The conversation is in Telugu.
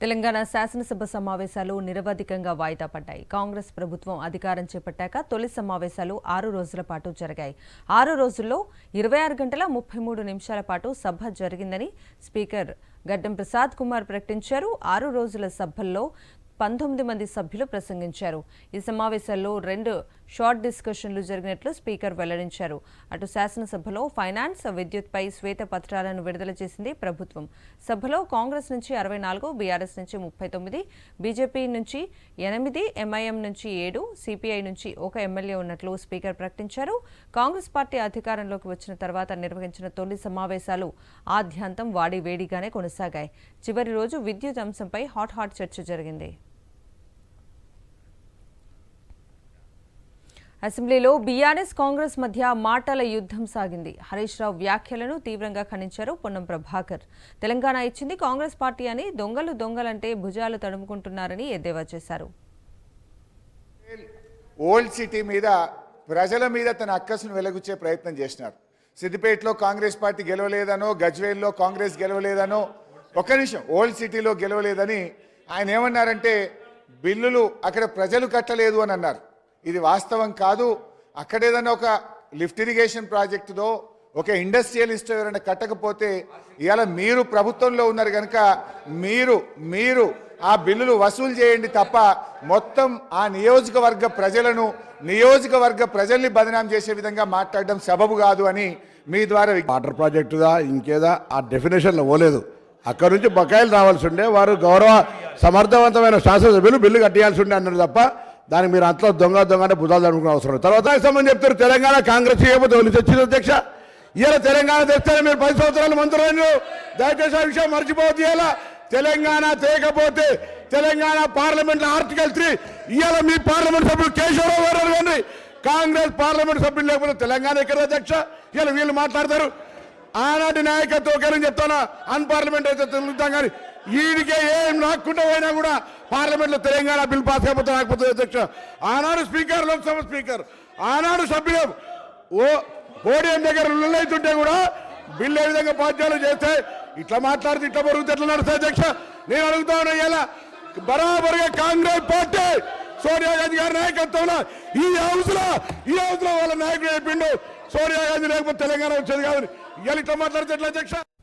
తెలంగాణ శాసనసభ సమావేశాలు నిరవధికంగా వాయిదా పడ్డాయి. కాంగ్రెస్ ప్రభుత్వం అధికారం చేపట్టాక తొలి సమావేశాలు 6 రోజుల పాటు జరిగాయి. 6 రోజుల్లో 26 గంటల 33 నిమిషాల పాటు సభ జరిగిందని స్పీకర్ గడ్డం ప్రసాద్ కుమార్ ప్రకటించారు. 6 రోజుల సభల్లో 19 మంది సభ్యులు ప్రసంగించారు. ఈ సమావేశాల్లో 2 షార్ట్ డిస్కషన్లు జరిగినట్లు స్పీకర్ వెల్లడించారు. అటు శాసనసభలో ఫైనాన్స్, విద్యుత్పై శ్వేత పత్రాలను విడుదల చేసింది ప్రభుత్వం. సభలో కాంగ్రెస్ నుంచి 64, బీఆర్ఎస్ నుంచి 39, బీజేపీ నుంచి 8, ఎంఐఎం నుంచి 7, సిపిఐ నుంచి 1 ఎమ్మెల్యే ఉన్నట్లు స్పీకర్ ప్రకటించారు. కాంగ్రెస్ పార్టీ అధికారంలోకి వచ్చిన తర్వాత నిర్వహించిన తొలి సమావేశాలు ఆద్యంతం వాడివేడిగానే కొనసాగాయి. చివరి రోజు విద్యుత్ అంశంపై హాట్ చర్చ జరిగింది. అసెంబ్లీలో బీఆర్ఎస్ కాంగ్రెస్ మధ్య మాటల యుద్ధం సాగింది. హరీష్ రావు వ్యాఖ్యలను తీవ్రంగా ఖండించారు పొన్నం ప్రభాకర్. తెలంగాణ ఇచ్చింది కాంగ్రెస్ పార్టీ అని, దొంగలంటే భుజాలు తడుముకుంటున్నారని ఎద్దేవా చేశారు. ఓల్డ్ సిటీ మీద ప్రజల మీద తన అక్కసును వెలగుచ్చే ప్రయత్నం చేసినారు. సిద్దిపేటలో కాంగ్రెస్ పార్టీ గెలవలేదనో, గజ్వేల్లో కాంగ్రెస్ గెలవలేదనో, ఒక్క నిమిషం, ఓల్డ్ సిటీలో గెలవలేదని ఆయన ఏమన్నారంటే బిల్లులు అక్కడ ప్రజలు కట్టలేదు అని అన్నారు. ఇది వాస్తవం కాదు. అక్కడేదన్నా ఒక లిఫ్ట్ ఇరిగేషన్ ప్రాజెక్టుదో ఒక ఇండస్ట్రియలిస్ట్ ఎవరైనా కట్టకపోతే ఇవాళ మీరు ప్రభుత్వంలో ఉన్నారు కనుక మీరు ఆ బిల్లులు వసూలు చేయండి తప్ప మొత్తం ఆ నియోజకవర్గ ప్రజల్ని బదనాం చేసే విధంగా మాట్లాడడం సబబు కాదు అని మీ ద్వారా. వాటర్ ప్రాజెక్టుదా ఇంకేదా ఆ డెఫినేషన్లో పోలేదు. అక్కడి నుంచి బకాయిలు రావాల్సి ఉండే, వారు గౌరవ సమర్థవంతమైన శాసనసభ్యులు బిల్లు కట్టేయాల్సి ఉండే అన్నారు తప్ప దానికి మీరు అంతలో దొంగ అంటే భుజాలు జరుపుకునే అవసరం. తర్వాత సంబంధం చెప్తారు తెలంగాణ కాంగ్రెస్ చేయకపోతే వాళ్ళు తెచ్చింది అధ్యక్ష. ఇలా తెలంగాణ తెస్తే మీరు 10 సంవత్సరాలు మంత్రులు, దయచేసి ఆ విషయం మర్చిపోవద్దు. ఇలా తెలంగాణ తేకపోతే తెలంగాణ పార్లమెంట్ ఆర్టికల్ 3 ఇవాళ మీ పార్లమెంట్ సభ్యులు కేశవరావు గారు కానీ కాంగ్రెస్ పార్లమెంట్ సభ్యులు లేకపోతే తెలంగాణ ఎక్కడ అధ్యక్ష? ఇలా వీళ్ళు మాట్లాడతారు. ఆనాటి నాయకత్వం ఒకేనని చెప్తాను, అన్పార్లమెంట్ అయితే తెలుగుతాం కానీ వీడికే ఏం రాకుండా పోయినా కూడా పార్లమెంట్లో తెలంగాణ బిల్ పాస్ అయిపోతే రాకపోతుంది అధ్యక్ష. ఆనాడు స్పీకర్, లోక్సభ స్పీకర్, ఆనాడు సభ్యులు పోడియం దగ్గర లొల్లైతుంటే కూడా బిల్లు ఏ విధంగా పాద్యాలు చేస్తే ఇట్లా మాట్లాడితే ఇట్లా బరుగుతే ఎట్లా నడుస్తాయి అధ్యక్ష? నేను అడుగుతా ఉన్నా, ఇలా బరాబరుగా కాంగ్రెస్ పార్టీ సోనియా గాంధీ గారి నాయకత్వంలో ఈ హౌస్ లో వాళ్ళ నాయకుడు చెప్పిండు సోనియా గాంధీ లేకపోతే తెలంగాణ వచ్చేది కాదు. ఇవాళ ఇట్లా మాట్లాడితే ఎట్లా అధ్యక్ష?